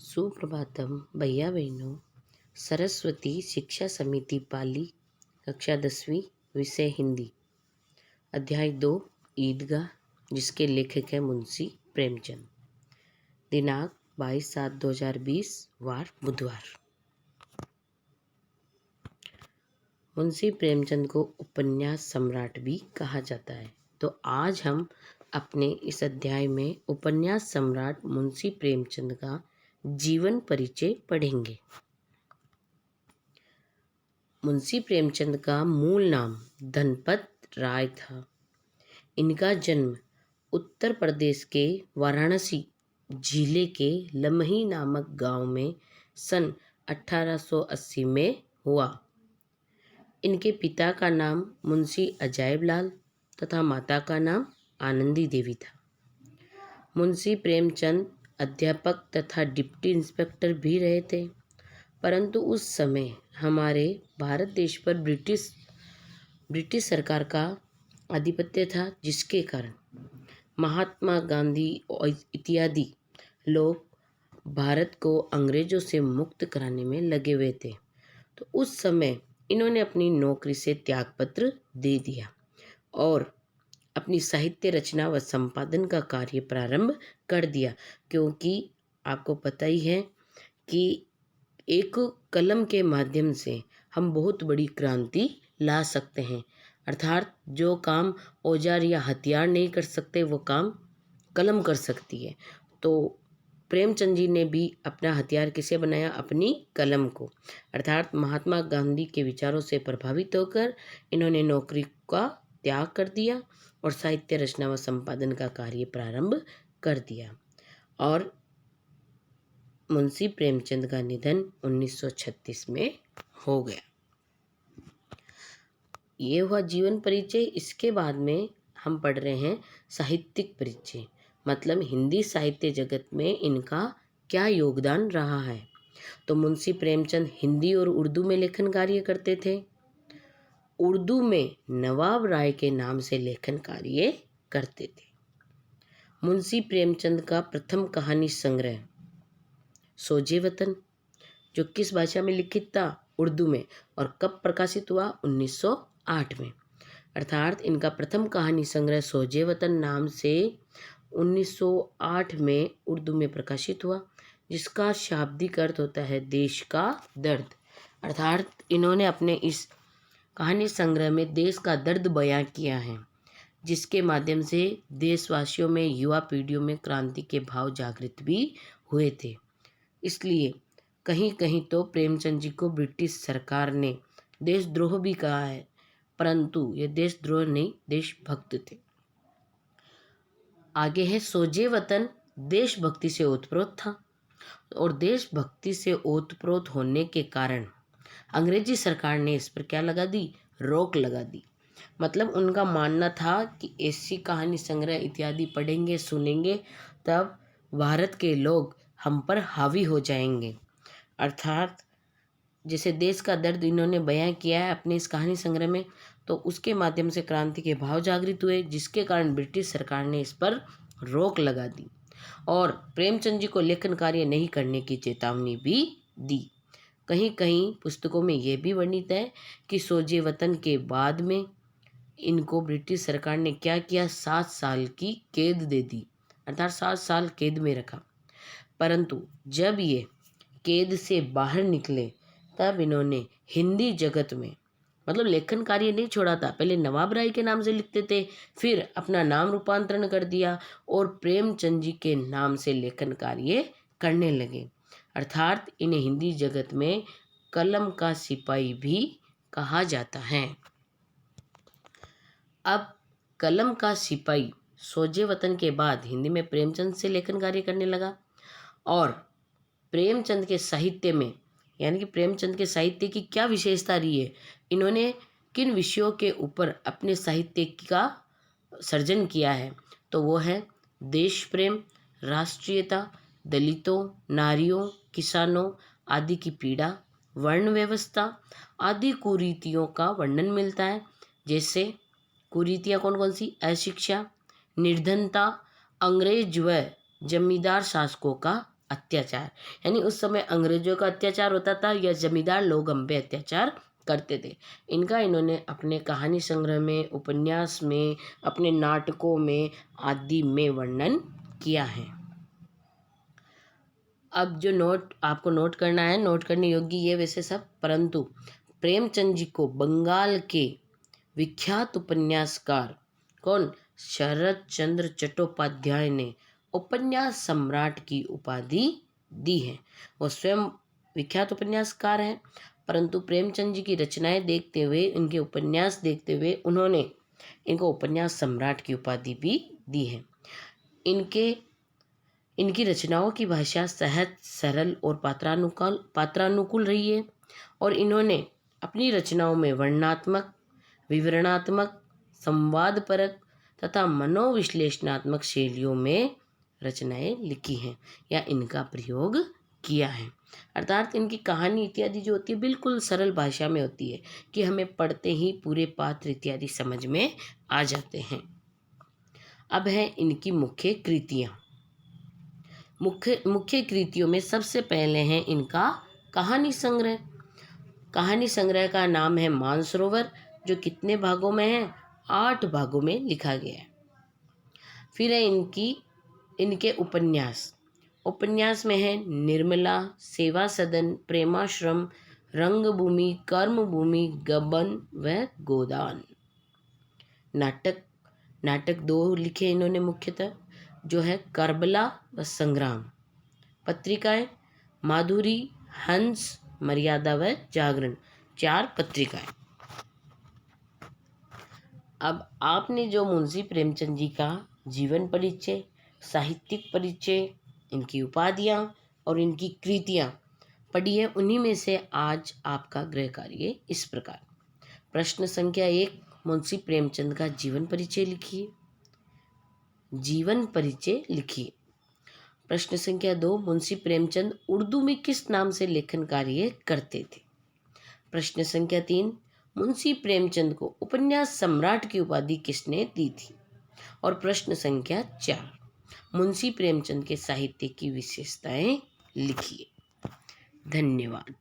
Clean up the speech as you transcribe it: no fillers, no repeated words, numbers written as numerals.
सुप्रभातम भैया बहनों। सरस्वती शिक्षा समिति पाली, कक्षा 10वीं, विषय हिंदी, अध्याय 2 ईदगाह, जिसके लेखक हैं मुंशी प्रेमचंद। दिनांक 22/7/2020, वार बुधवार। मुंशी प्रेमचंद को उपन्यास सम्राट भी कहा जाता है। तो आज हम अपने इस अध्याय में उपन्यास सम्राट मुंशी प्रेमचंद का जीवन परिचय पढ़ेंगे। मुंशी प्रेमचंद का मूल नाम धनपत राय था। इनका जन्म उत्तर प्रदेश के वाराणसी जिले के लमही नामक गांव में सन 1880 में हुआ। इनके पिता का नाम मुंशी अजायबलाल तथा माता का नाम आनंदी देवी था। मुंशी प्रेमचंद अध्यापक तथा डिप्टी इंस्पेक्टर भी रहे थे, परंतु उस समय हमारे भारत देश पर ब्रिटिश सरकार का आधिपत्य था, जिसके कारण महात्मा गांधी इत्यादि लोग भारत को अंग्रेजों से मुक्त कराने में लगे हुए थे। तो उस समय इन्होंने अपनी नौकरी से त्यागपत्र दे दिया और अपनी साहित्य रचना व संपादन का कार्य प्रारंभ कर दिया, क्योंकि आपको पता ही है कि एक कलम के माध्यम से हम बहुत बड़ी क्रांति ला सकते हैं। अर्थात जो काम औजार या हथियार नहीं कर सकते, वो काम कलम कर सकती है। तो प्रेमचंद जी ने भी अपना हथियार किसे बनाया? अपनी कलम को। अर्थात महात्मा गांधी के विचारों से प्रभावित होकर इन्होंने नौकरी का त्याग कर दिया और साहित्य रचना व संपादन का कार्य प्रारंभ कर दिया। और मुंशी प्रेमचंद का निधन 1936 में हो गया। ये हुआ जीवन परिचय। इसके बाद में हम पढ़ रहे हैं साहित्यिक परिचय, मतलब हिंदी साहित्य जगत में इनका क्या योगदान रहा है। तो मुंशी प्रेमचंद हिंदी और उर्दू में लेखन कार्य करते थे। उर्दू में नवाब राय के नाम से लेखन कार्य करते थे। मुंशी प्रेमचंद का प्रथम कहानी संग्रह सोजे वतन, जो किस भाषा में लिखित था? उर्दू में। और कब प्रकाशित हुआ? 1908 में। अर्थात इनका प्रथम कहानी संग्रह सोजे वतन नाम से 1908 में उर्दू में प्रकाशित हुआ, जिसका शाब्दिक अर्थ होता है देश का दर्द। अर्थात इन्होंने अपने इस कहानी संग्रह में देश का दर्द बयां किया है, जिसके माध्यम से देशवासियों में, युवा पीढ़ियों में क्रांति के भाव जागृत भी हुए थे। इसलिए कहीं कहीं तो प्रेमचंद जी को ब्रिटिश सरकार ने देशद्रोह भी कहा है, परंतु ये देशद्रोह नहीं, देशभक्त थे। आगे है सोजे वतन, देशभक्ति से ओतप्रोत था और देशभक्ति से ओतप्रोत होने के कारण अंग्रेजी सरकार ने इस पर क्या लगा दी? रोक लगा दी। मतलब उनका मानना था कि ऐसी कहानी संग्रह इत्यादि पढ़ेंगे, सुनेंगे, तब भारत के लोग हम पर हावी हो जाएंगे। अर्थात जैसे देश का दर्द इन्होंने बयां किया है अपने इस कहानी संग्रह में, तो उसके माध्यम से क्रांति के भाव जागृत हुए, जिसके कारण ब्रिटिश सरकार ने इस पर रोक लगा दी और प्रेमचंद जी को लेखन कार्य नहीं करने की चेतावनी भी दी। कहीं कहीं पुस्तकों में यह भी वर्णित है कि सोजे वतन के बाद में इनको ब्रिटिश सरकार ने क्या किया? 7 साल की कैद दे दी, अर्थात 7 साल कैद में रखा। परंतु जब ये कैद से बाहर निकले, तब इन्होंने हिंदी जगत में, मतलब लेखन कार्य नहीं छोड़ा था। पहले नवाब राय के नाम से लिखते थे, फिर अपना नाम रूपांतरण कर दिया और प्रेमचंद जी के नाम से लेखन कार्य करने लगे। अर्थात इन्हें हिंदी जगत में कलम का सिपाही भी कहा जाता है। अब कलम का सिपाही सोजे वतन के बाद हिंदी में प्रेमचंद से लेखन कार्य करने लगा और प्रेमचंद के साहित्य में, यानी कि प्रेमचंद के साहित्य की क्या विशेषता रही है, इन्होंने किन विषयों के ऊपर अपने साहित्य का सर्जन किया है, तो वो है देश प्रेम, राष्ट्रीयता, दलितों, नारियों, किसानों आदि की पीड़ा, वर्ण व्यवस्था आदि कुरीतियों का वर्णन मिलता है। जैसे कुरीतियाँ कौन कौन सी? अशिक्षा, निर्धनता, अंग्रेज व जमींदार शासकों का अत्याचार, यानी उस समय अंग्रेजों का अत्याचार होता था या जमींदार लोग हम पे अत्याचार करते थे। इनका इन्होंने अपने कहानी संग्रह में, उपन्यास में, अपने नाटकों में आदि में वर्णन किया है। अब जो नोट आपको नोट करना है, नोट करने योग्य ये वैसे सब, परंतु प्रेमचंद जी को बंगाल के विख्यात उपन्यासकार कौन, शरद चंद्र चट्टोपाध्याय ने उपन्यास सम्राट की उपाधि दी है। वो स्वयं विख्यात उपन्यासकार हैं, परंतु प्रेमचंद जी की रचनाएं देखते हुए, इनके उपन्यास देखते हुए उन्होंने इनको उपन्यास सम्राट की उपाधि भी दी है। इनकी रचनाओं की भाषा सहज, सरल और पात्रानुकूल रही है और इन्होंने अपनी रचनाओं में वर्णनात्मक, विवरणात्मक, संवादपरक तथा मनोविश्लेषणात्मक शैलियों में रचनाएं लिखी हैं या इनका प्रयोग किया है। अर्थात इनकी कहानी इत्यादि जो होती है बिल्कुल सरल भाषा में होती है कि हमें पढ़ते ही पूरे पात्र इत्यादि समझ में आ जाते हैं। अब है इनकी मुख्य कृतियाँ। मुख्य कृतियों में सबसे पहले है इनका कहानी संग्रह। कहानी संग्रह का नाम है मानसरोवर, जो कितने भागों में है, 8 भागों में लिखा गया है। फिर है इनके उपन्यास में है निर्मला, सेवा सदन, प्रेमाश्रम, रंगभूमि, कर्मभूमि, गबन व गोदान। नाटक 2 लिखे इन्होंने मुख्यतः, जो है करबला व संग्राम। पत्रिकाएं माधुरी, हंस, मर्यादा व जागरण, 4 पत्रिकाएं। अब आपने जो मुंशी प्रेमचंद जी का जीवन परिचय, साहित्यिक परिचय, इनकी उपाधियां और इनकी कृतियां पढ़ी है, उन्हीं में से आज आपका गृह कार्य इस प्रकार। प्रश्न संख्या 1, मुंशी प्रेमचंद का जीवन परिचय लिखिए। प्रश्न संख्या 2, मुंशी प्रेमचंद उर्दू में किस नाम से लेखन कार्य करते थे। प्रश्न संख्या 3, मुंशी प्रेमचंद को उपन्यास सम्राट की उपाधि किसने दी थी। और प्रश्न संख्या 4, मुंशी प्रेमचंद के साहित्य की विशेषताएं लिखिए। धन्यवाद।